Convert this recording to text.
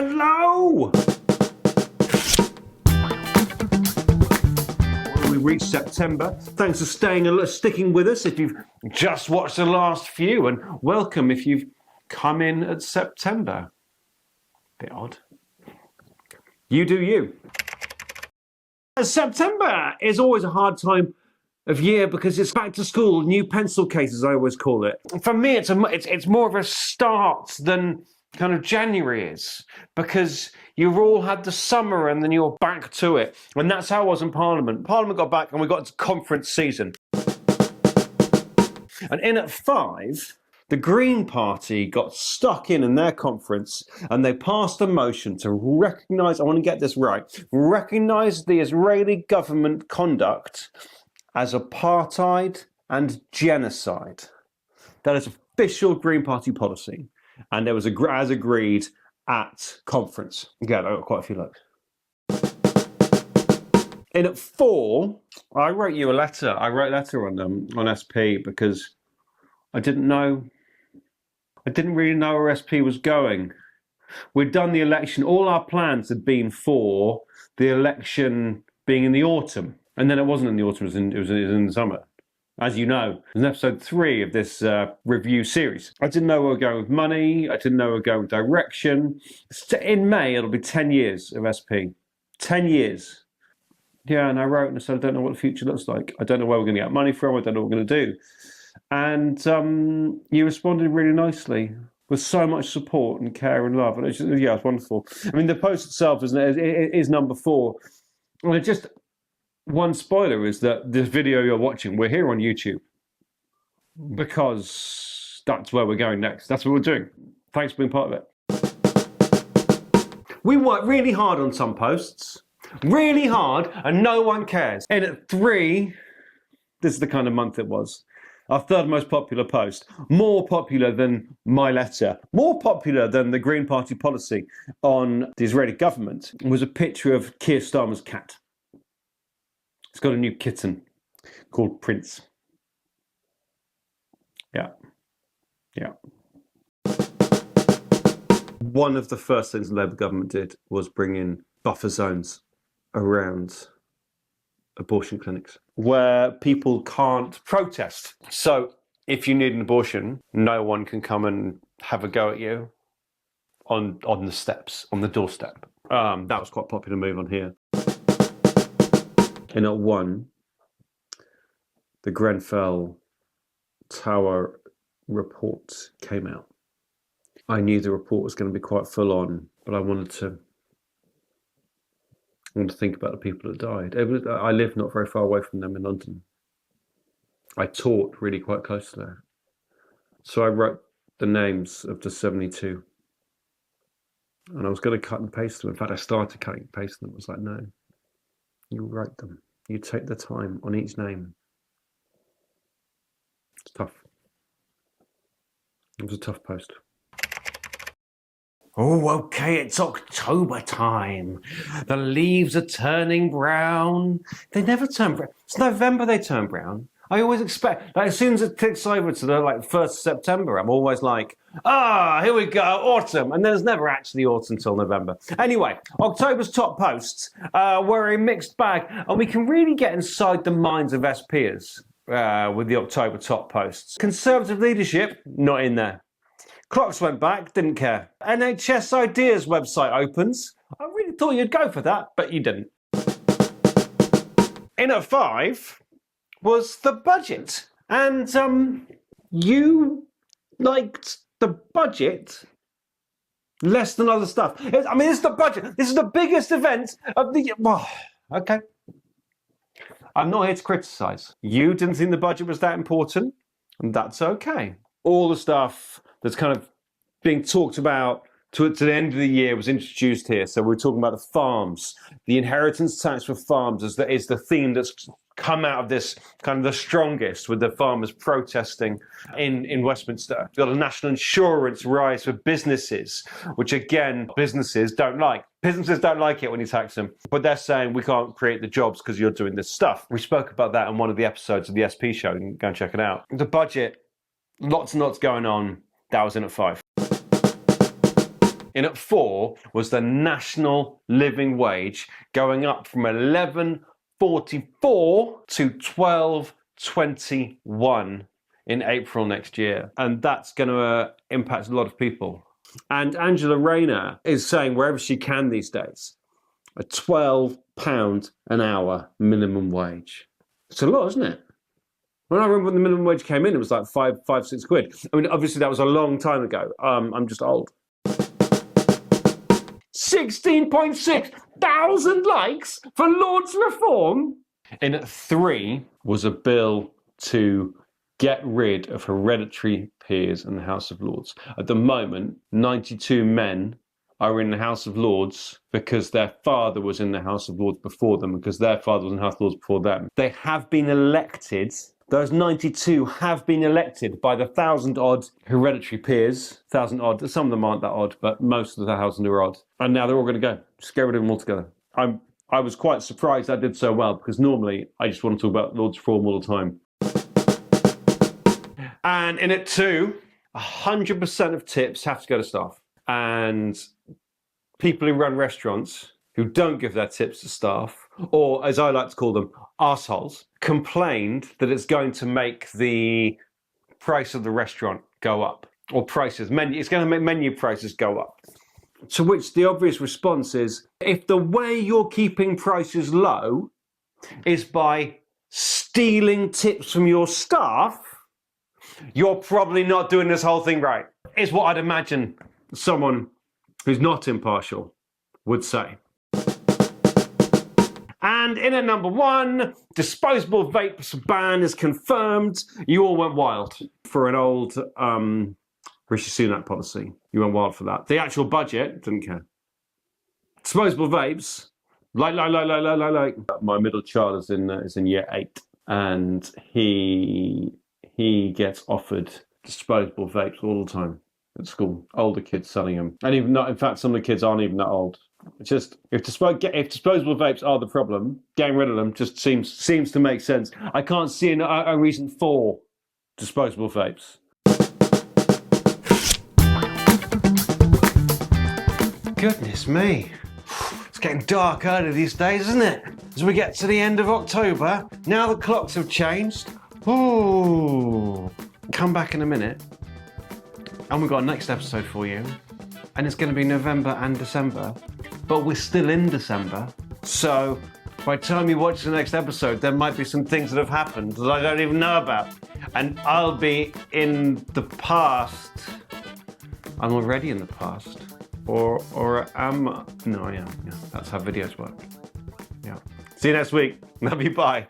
Hello! We reached September. Thanks for sticking with us if you've just watched the last few, and welcome if you've come in at September. Bit odd. You do you. September is always a hard time of year because it's back to school, new pencil cases, I always call it. For me, it's more of a start than kind of January is, because you've all had the summer and then you're back to it. And that's how it was in Parliament. Parliament got back and we got to conference season. And in at 5, the Green Party got stuck in their conference and they passed a motion to recognise, I want to get this right, recognise the Israeli government conduct as apartheid and genocide. That is official Green Party policy. And there was as agreed at conference. Again, I got quite a few looks. In at 4, I wrote you a letter. I wrote a letter on SP because I didn't really know where SP was going. We'd done the election. All our plans had been for the election being in the autumn. And then it wasn't in the autumn, it was in the summer. As you know, it was in episode 3 of this review series. I didn't know where we were going with money. I didn't know where we were going with direction. In May, it'll be 10 years of SP. 10 years. Yeah, and I wrote and I said, I don't know what the future looks like. I don't know where we're going to get money from. I don't know what we're going to do. And you responded really nicely with so much support and care and love. And it's wonderful. I mean, the post itself is number 4. Well, just one spoiler is that this video you're watching, we're here on YouTube because that's where we're going next. That's what we're doing. Thanks for being part of it. We work really hard on some posts, really hard, and no one cares. And at 3, this is the kind of month it was. Our 3rd most popular post, more popular than my letter, more popular than the Green Party policy on the Israeli government, was a picture of Keir Starmer's cat. It's got a new kitten called Prince. Yeah. One of the first things the Labour government did was bring in buffer zones around abortion clinics where people can't protest. So if you need an abortion, no one can come and have a go at you on the steps, on the doorstep. That was quite a popular move on here. In at 1, the Grenfell Tower report came out. I knew the report was going to be quite full on, but I wanted to think about the people that died. I live not very far away from them in London. I taught really quite close to there. So I wrote the names of the 72. And I was going to cut and paste them. In fact, I started cutting and pasting them. I was like, no. You write them. You take the time on each name. It's tough. It was a tough post. Oh, okay, it's October time. The leaves are turning brown. They never turn brown. It's November they turn brown. I always expect, like, as soon as it ticks over to the 1st of September, I'm always like, here we go, autumn. And then it's never actually autumn until November. Anyway, October's top posts were a mixed bag, and we can really get inside the minds of SPers with the October top posts. Conservative leadership, not in there. Clocks went back, didn't care. NHS Ideas website opens. I really thought you'd go for that, but you didn't. In at 5 was the budget. And you liked the budget less than other stuff. I mean, it's the budget. This is the biggest event of the year. Well, okay. I'm not here to criticise. You didn't think the budget was that important, and that's okay. All the stuff that's kind of being talked about to the end of the year was introduced here. So we're talking about the farms. The inheritance tax for farms is the theme that's come out of this kind of the strongest, with the farmers protesting in Westminster. We've got a national insurance rise for businesses, which again, businesses don't like. Businesses don't like it when you tax them, but they're saying we can't create the jobs because you're doing this stuff. We spoke about that in one of the episodes of the SP show. You can go and check it out. The budget, lots and lots going on. That was in at 5. In at 4 was the national living wage, going up from 11.44 to 12.21 in April next year. And that's going to impact a lot of people. And Angela Rayner is saying wherever she can these days, a £12 an hour minimum wage. It's a lot, isn't it? When I remember when the minimum wage came in, it was like 6 quid. I mean, obviously that was a long time ago. I'm just old. 16.6 thousand likes for Lord's reform. In at 3 was a bill to get rid of hereditary peers in the House of Lords. At the moment, 92 men are in the House of Lords because their father was in the House of Lords before them, because their father was in the House of Lords before them. They have been elected. Those 92 have been elected by the 1,000-odd hereditary peers. 1,000-odd. Some of them aren't that odd, but most of the 1,000 are odd. And now they're all going to go. Just get rid of them altogether. I was quite surprised I did so well, because normally I just want to talk about Lord's reform all the time. And in it too, 100% of tips have to go to staff. And people who run restaurants who don't give their tips to staff, or as I like to call them, arseholes, complained that it's going to make the price of the restaurant go up. Or prices, it's going to make menu prices go up. To which the obvious response is, if the way you're keeping prices low is by stealing tips from your staff, you're probably not doing this whole thing right, is what I'd imagine someone who's not impartial would say. And in at number 1, disposable vapes ban is confirmed. You all went wild for an old Rishi Sunak policy. You went wild for that. The actual budget didn't care. Disposable vapes, like. My middle child is in year 8, and he gets offered disposable vapes all the time at school. Older kids selling them, and even not. In fact, some of the kids aren't even that old. It's just if disposable vapes are the problem, getting rid of them just seems to make sense. I can't see a reason for disposable vapes. Goodness me. It's getting dark early these days, isn't it? As we get to the end of October, now the clocks have changed. Ooh. Come back in a minute, and we've got a next episode for you. And it's going to be November and December, but we're still in December. So by the time you watch the next episode, there might be some things that have happened that I don't even know about. And I'll be in the past. I'm already in the past. Or am I? No, I am. Yeah, that's how videos work. Yeah. See you next week. Love you. Bye.